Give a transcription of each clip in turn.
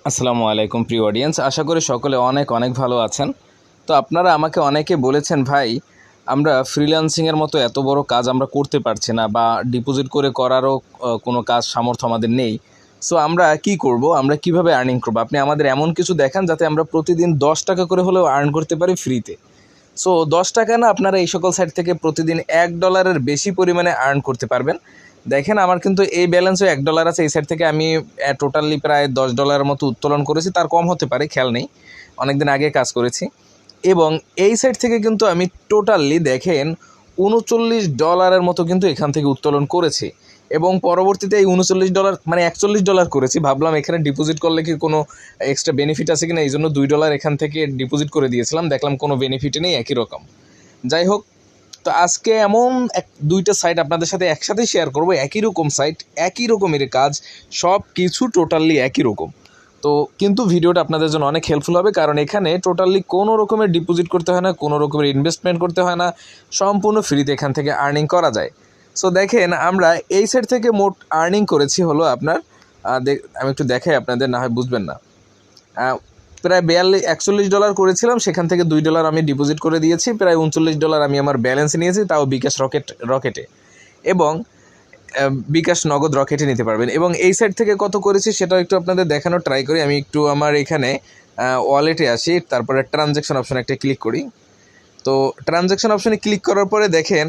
আসসালামু আলাইকুম প্রিয় অডিয়েন্স, আশা করি সকলে অনেক অনেক ভালো আছেন। তো আপনারা আমাকে অনেকে বলেছেন, ভাই আমরা ফ্রিল্যান্সিংয়ের মতো এত বড় কাজ আমরা করতে পারছি না, বা ডিপোজিট করে করারও কোনো কাজ সামর্থ্য আমাদের নেই। সো আমরা কি করব, আমরা কিভাবে আর্নিং করব? আপনি আমাদের এমন কিছু দেখান যাতে আমরা প্রতিদিন 10 টাকা করে হলেও আর্ন করতে পারি ফ্রিতে। সো 10 টাকা না, আপনারা এই সকল সাইট থেকে প্রতিদিন $1 বেশি পরিমাণে আর্ন করতে পারবেন। দেখেন, আমার কিন্তু এই ব্যালেন্সও $1 আছে। এই সাইট থেকে আমি টোটালি প্রায় $10 মতো উত্তোলন করেছি, তার কম হতে পারে, খেয়াল নেই, অনেকদিন আগে কাজ করেছি। এবং এই সাইট থেকে কিন্তু আমি টোটালি দেখেন $39 মতো কিন্তু এখান থেকে উত্তোলন করেছি। এবং পরবর্তীতে এই $39 মানে $41 করেছি। ভাবলাম এখানে ডিপোজিট করলে কি কোনো এক্সট্রা বেনিফিট আছে কিনা, এই জন্য $2 এখান থেকে ডিপোজিট করে দিয়েছিলাম। দেখলাম কোনো বেনিফিট নেই, একই রকম। যাই হোক, তো আজকে এমন দুইটা সাইট আপনাদের সাথে একসাথে শেয়ার করব। একই রকম সাইট, একই রকমের কাজ, সব কিছু টোটালি একই রকম। তো কিন্তু ভিডিওটা আপনাদের জন্য অনেক হেল্পফুল হবে, কারণ এখানে টোটালি কোনো রকমের ডিপোজিট করতে হয় না, কোনো রকমের ইনভেস্টমেন্ট করতে হয় না, সম্পূর্ণ ফ্রিতে এখান থেকে আর্নিং করা যায়। সো দেখেন, আমরা এই সাইট থেকে মোট আর্নিং করেছি হলো আপনার, আমি একটু দেখাই আপনাদের, না হয় বুঝবেন না। প্রায় $41 করেছিলাম, সেখান থেকে $2 আমি ডিপোজিট করে দিয়েছি। প্রায় $39 আমি আমার ব্যালেন্স নিয়েছি, তাও বিকাশ রকেটে, এবং বিকাশ নগদ রকেটে নিতে পারবেন। এবং এই সাইট থেকে কত করেছি সেটাও একটু আপনাদের দেখানোর ট্রাই করি। আমি একটু আমার এখানে ওয়ালেটে আসি, তারপরে ট্রানজ্যাকশন অপশন একটা ক্লিক করি। তো ট্রানজ্যাকশন অপশনে ক্লিক করার পরে দেখেন,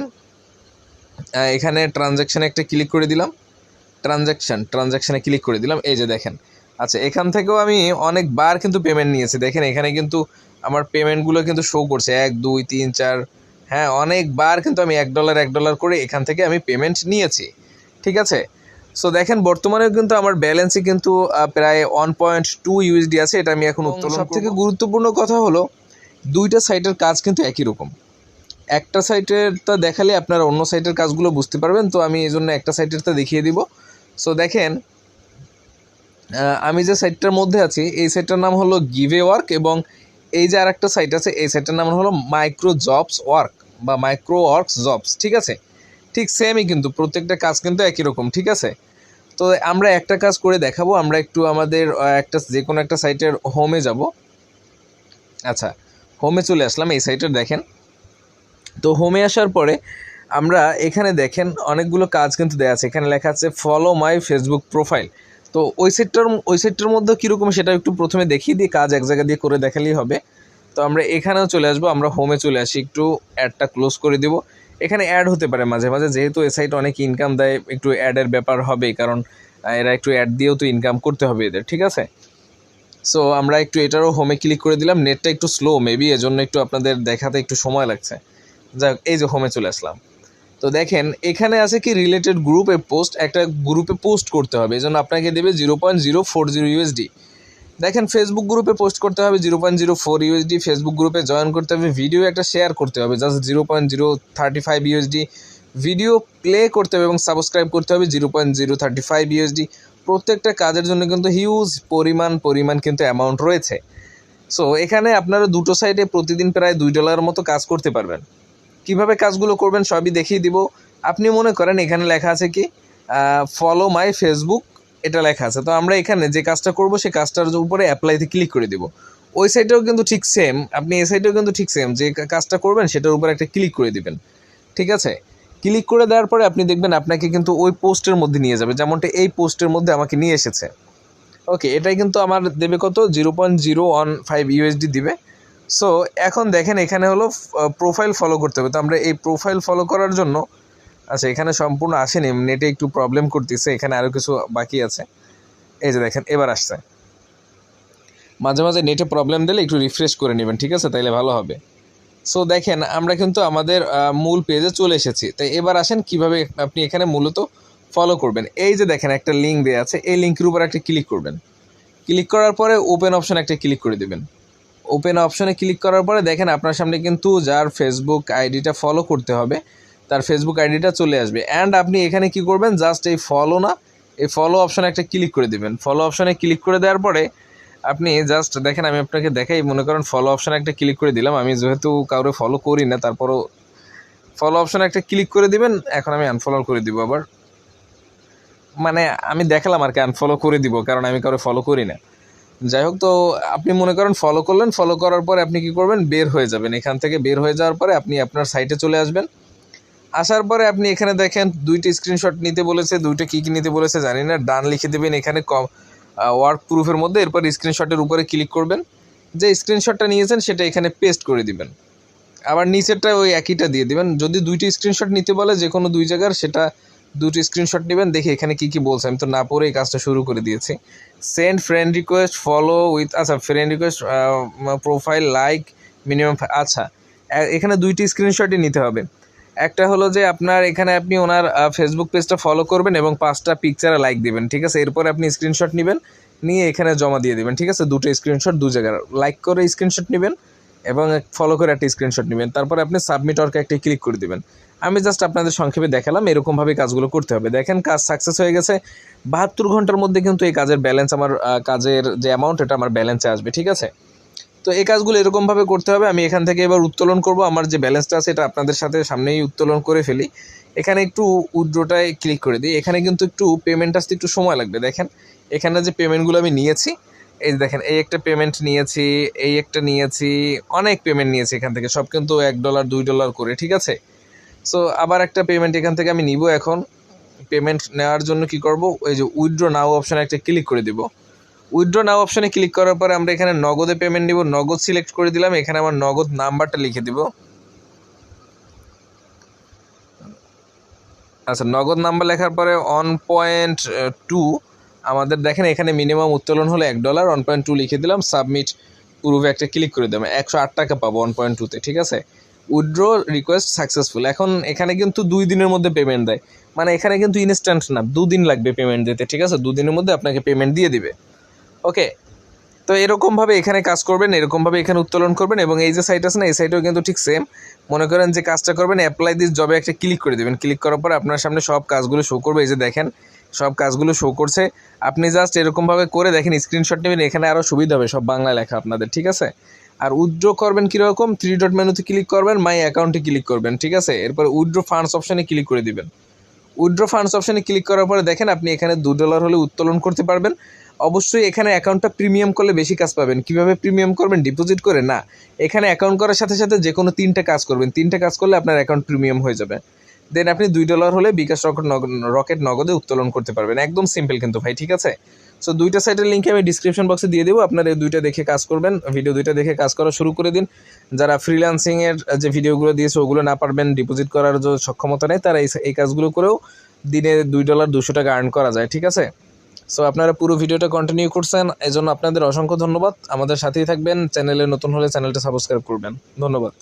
এখানে ট্রানজ্যাকশানে একটা ক্লিক করে দিলাম, ট্রানজ্যাকশানে ক্লিক করে দিলাম। এই যে দেখেন, আচ্ছা, এখান থেকেও আমি অনেকবার কিন্তু পেমেন্ট নিয়েছি। দেখেন এখানে কিন্তু আমার পেমেন্টগুলো কিন্তু শো করছে 1 2 3 4, হ্যাঁ, অনেকবার কিন্তু আমি $1 করে এখান থেকে আমি পেমেন্ট নিয়েছি, ঠিক আছে। সো দেখেন, বর্তমানে কিন্তু আমার ব্যালেন্সে কিন্তু প্রায় 1.2 USD আছে, এটা আমি এখন উত্তোলন করব। সবথেকে গুরুত্বপূর্ণ কথা হলো, দুইটা সাইটের কাজ কিন্তু একই রকম। একটা সাইটেরটা দেখালে আপনারা অন্য সাইটের কাজগুলো বুঝতে পারবেন, তো আমি এই জন্য একটা সাইটেরটা দেখিয়ে দিব। সো দেখেন, আমি যে সাইটটার মধ্যে আছি এই সাইটটার নাম হলো গিভে ওয়ার্ক, এবং এই যে আরেকটা সাইট আছে এই সাইটটার নাম হলো মাইক্রোজবস ওয়ার্ক বা মাইক্রো ওয়ার্কস জবস, ঠিক আছে। ঠিক সেমই, কিন্তু প্রত্যেকটা কাজ কিন্তু একই রকম, ঠিক আছে। তো আমরা একটা কাজ করে দেখাবো। আমরা একটু আমাদের যে কোনো একটা সাইটের হোমে যাব। আচ্ছা, হোমে চলে আসলাম। এই সাইটের দেখেন, তো হোমে আসার পরে আমরা এখানে দেখেন অনেকগুলো কাজ কিন্তু দেওয়া আছে। এখানে লেখা আছে ফলো মাই ফেসবুক প্রোফাইল। তো ওই সাইটটার মধ্যে কীরকম সেটা একটু প্রথমে দেখিয়ে দিই, কাজ এক জায়গা দিয়ে করে দেখালেই হবে। তো আমরা এখানেও চলে আসবো, আমরা হোমে চলে আসি, একটু অ্যাডটা ক্লোজ করে দিব। এখানে অ্যাড হতে পারে মাঝে মাঝে, যেহেতু এই সাইট অনেক ইনকাম দেয়, একটু অ্যাডের ব্যাপার হবে, কারণ এরা একটু অ্যাড দিয়েও তো ইনকাম করতে হবে এদের, ঠিক আছে। সো আমরা একটু এটারও হোমে ক্লিক করে দিলাম। নেটটা একটু স্লো মেবি, এজন্য একটু আপনাদের দেখাতে একটু সময় লাগছে। যাক, এই যে হোমে চলে আসলাম। তো দেখেন এখানে আছে কি রিলেটেড গ্রুপে পোস্ট, একটা গ্রুপে পোস্ট করতে হবে, এই জন্য আপনাকে দেবে 0.040 USD। দেখেন, ফেসবুক গ্রুপে পোস্ট করতে হবে 0.04 USD, ফেসবুক গ্রুপে জয়েন করতে হবে, ভিডিও একটা শেয়ার করতে হবে জাস্ট 0.035 USD, ভিডিও প্লে করতে হবে এবং সাবস্ক্রাইব করতে হবে 0.035 USD। প্রত্যেকটা কাজের জন্য কিন্তু হিউজ পরিমাণ কিন্তু অ্যামাউন্ট রয়েছে। সো এখানে আপনারা দুটো সাইডে প্রতিদিন প্রায় $2 মতো কাজ করতে পারবেন। কিভাবে কাজগুলো করবেন সবই দেখিয়ে দিব। আপনি মনে করেন এখানে লেখা আছে কি ফলো মাই ফেসবুক, এটা লেখা আছে। তো আমরা এখানে যে কাজটা করব সেই কাজটার উপরে অ্যাপ্লাইতে ক্লিক করে দিব। ওই সাইটেও কিন্তু ঠিক সেম, আপনি এই সাইটেও কিন্তু ঠিক সেম, যে কাজটা করবেন সেটার উপর একটা ক্লিক করে দিবেন, ঠিক আছে। ক্লিক করে দেওয়ার পরে আপনি দেখবেন আপনাকে কিন্তু ওই পোস্টের মধ্যে নিয়ে যাবে, যেমনটা এই পোস্টের মধ্যে আমাকে নিয়ে এসেছে। ওকে, এটাই কিন্তু আমার দেবে কত, 0.015 USD দিবে। সো এখন দেখেন এখানে হলো প্রোফাইল ফলো করতে হবে। তো আমরা এই প্রোফাইল ফলো করার জন্য, আচ্ছা এখানে সম্পূর্ণ আসেনি, নেটে একটু প্রবলেম করতেছে, এখানে আরও কিছু বাকি আছে। এই যে দেখেন এবার আসছে। মাঝে মাঝে নেটে প্রবলেম দিলে একটু রিফ্রেশ করে নেবেন, ঠিক আছে, তাইলে ভালো হবে। সো দেখেন আমরা কিন্তু আমাদের মূল পেজে চলে এসেছি। তাই এবার আসেন কিভাবে আপনি এখানে মূলত ফলো করবেন। এই যে দেখেন একটা লিঙ্ক দেওয়া আছে, এই লিঙ্কের উপর একটা ক্লিক করবেন। ক্লিক করার পরে ওপেন অপশন একটা ক্লিক করে দেবেন। ওপেন অপশনে ক্লিক করার পরে দেখেন আপনার সামনে কিন্তু যার ফেসবুক আইডিটা ফলো করতে হবে তার ফেসবুক আইডিটা চলে আসবে। অ্যান্ড আপনি এখানে কি করবেন, জাস্ট এই ফলো না, এই ফলো অপশনে একটা ক্লিক করে দেবেন। ফলো অপশনে ক্লিক করে দেওয়ার পরে আপনি জাস্ট দেখেন, আমি আপনাকে দেখাই, মনে করেন ফলো অপশনে একটা ক্লিক করে দিলাম। আমি যেহেতু কাউরে ফলো করি না, তারপরও ফলো অপশনে একটা ক্লিক করে দিবেন। এখন আমি আনফলো করে দিব আবার, মানে আমি দেখালাম আর কি, আনফলো করে দিব, কারণ আমি কাউরে ফলো করি না। যাই হোক, তো আপনি মনে করেন ফলো করলেন, ফলো করার পরে আপনি কি করবেন, বের হয়ে যাবেন। এখান থেকে বের হয়ে যাওয়ার পরে আপনি আপনার সাইটে চলে আসবেন। আসার পরে আপনি এখানে দেখেন 2টি স্ক্রিনশট নিতে বলেছে, 2টা কী নিতে বলেছে জানি না, ডান লিখে দেবেন এখানে ওয়ার্ক প্রুফের মধ্যে। এরপর স্ক্রিনশটের উপরে ক্লিক করবেন, যে স্ক্রিনশটটা নিয়েছেন সেটা এখানে পেস্ট করে দিবেন। আবার নিচেরটা ওই একইটা দিয়ে দিবেন। যদি 2টি স্ক্রিনশট নিতে বলে যে কোনো 2 জায়গার, সেটা 2টি স্ক্রিনশট নেবেন। দেখি এখানে কি বলছে, আমি তো না পড়ে এই কাজটা শুরু করে দিয়েছি। Send friend request, follow with, আচ্ছা friend request, profile, like, minimum, আচ্ছা এখানে 2টি স্ক্রিনশটই নিতে হবে। একটা হলো যে আপনার এখানে আপনি ওনার ফেসবুক পেজটা ফলো করবেন এবং 5টা পিকচারে লাইক দিবেন, ঠিক আছে। এরপর আপনি স্ক্রিনশট নেবেন, নিয়ে এখানে জমা দিয়ে দেবেন, ঠিক আছে। 2টো স্ক্রিনশট 2 জায়গার, লাইক করে স্ক্রিনশট নেবেন এবং ফলো করে একটা স্ক্রিনশট নেবেন। তারপরে আপনি সাবমিট ওয়ার্কে একটা ক্লিক করে দেবেন। আমি জাস্ট আপনাদের সংক্ষেপে দেখালাম, এরকমভাবে কাজগুলো করতে হবে। দেখেন কাজ সাকসেস হয়ে গেছে। 72 ঘন্টার মধ্যে কিন্তু এই কাজের ব্যালেন্স, আমার কাজের যে অ্যামাউন্ট, এটা আমার ব্যালেন্সে আসবে, ঠিক আছে। তো এই কাজগুলো এরকমভাবে করতে হবে। আমি এখান থেকে এবার উত্তোলন করব, আমার যে ব্যালেন্সটা আছে এটা আপনাদের সাথে সামনেই উত্তোলন করে ফেলি। এখানে একটু উইথড্রটায় ক্লিক করে দিই। এখানে কিন্তু একটু পেমেন্ট আসতে একটু সময় লাগবে। দেখেন এখানে যে পেমেন্টগুলো আমি নিয়েছি, এই দেখেন এই একটা পেমেন্ট নিয়েছি, এই একটা নিয়েছি, অনেক পেমেন্ট নিয়েছি এখান থেকে, সব কিন্তু $1 $2 করে, ঠিক আছে। সো আবার একটা পেমেন্ট এখান থেকে আমি নিব। এখন পেমেন্ট নেওয়ার জন্য কি করব, ওই যে উইথড্র নাও অপশানে একটা ক্লিক করে দিব। উইথড্র নাও অপশানে ক্লিক করার পরে আমরা এখানে নগদে পেমেন্ট নিব, নগদ সিলেক্ট করে দিলাম। এখানে আমার নগদ নাম্বারটা লিখে দিব। আচ্ছা, নগদ নাম্বার লেখার পরে 1.2 আমাদের দেখেন এখানে মিনিমাম উত্তোলন হলো $1, 1.2 লিখে দিলাম। সাবমিট প্রুফে একটা ক্লিক করে দিলাম। 108 টাকা পাবো 1.2-তে, ঠিক আছে। Withdraw request successful. এখন এখানে কিন্তু 2 দিনের মধ্যে পেমেন্ট দেয়, মানে এখানে কিন্তু ইনস্ট্যান্ট না, 2 দিন লাগবে পেমেন্ট দিতে, ঠিক আছে। 2 দিনের মধ্যে আপনাকে পেমেন্ট দিয়ে দিবে। ওকে, তো এরকমভাবে এখানে কাজ করবেন, এরকমভাবে এখানে উত্তোলন করবেন। এবং এই যে সাইট আছে না, এই সাইটেও কিন্তু ঠিক সেম। মনে করেন যে কাজটা করবেন, অ্যাপ্লাই দিস জবে একটা ক্লিক করে দেবেন। ক্লিক করার পর আপনার সামনে সব কাজগুলো শো করবে। এই যে দেখেন সব কাজগুলো শো করছে। আপনি জাস্ট এরকমভাবে করে দেখেন, স্ক্রিনশট নেবেন। এখানে আরও সুবিধা হবে, সব বাংলা লেখা আপনাদের, ঠিক আছে। আর উইথড্র করবেন কীরকম, 3 ডট মেনুতে ক্লিক করবেন, মাই অ্যাকাউন্টে ক্লিক করবেন, ঠিক আছে। এরপর উইথড্র ফান্ডস অপশানে ক্লিক করে দিবেন। উইথড্র ফান্ডস অপশানে ক্লিক করার পরে দেখেন আপনি এখানে $2 হলে উত্তোলন করতে পারবেন। অবশ্যই এখানে অ্যাকাউন্টটা প্রিমিয়াম করলে বেশি কাজ পাবেন। কিভাবে প্রিমিয়াম করবেন, ডিপোজিট করে না, এখানে অ্যাকাউন্ট করার সাথে সাথে যে কোনো 3টে কাজ করবেন, 3টে কাজ করলে আপনার অ্যাকাউন্ট প্রিমিয়াম হয়ে যাবে। দেন আপনি $2 হলে বিকাশ রকেট নগদে উত্তোলন করতে পারবেন। একদম সিম্পল কিন্তু ভাই, ঠিক আছে। সো 2টা সাইটের লিঙ্ক আমি ডিসক্রিপশন বক্সে দিয়ে দেবো। আপনারা এই 2টা দেখে কাজ করবেন, ভিডিও 2টা দেখে কাজ করা শুরু করে দিন। যারা ফ্রিল্যান্সিংয়ের যে ভিডিওগুলো দিয়েছে ওগুলো না পারবেন, ডিপোজিট করার যে সক্ষমতা নেই, তারা এই কাজগুলো করেও দিনে $2 200 টাকা আর্ন করা যায়, ঠিক আছে। সো আপনারা পুরো ভিডিওটা কন্টিনিউ করছেন, এজন্য আপনাদের অসংখ্য ধন্যবাদ। আমাদের সাথেই থাকবেন। চ্যানেলে নতুন হলে চ্যানেলটা সাবস্ক্রাইব করবেন। ধন্যবাদ।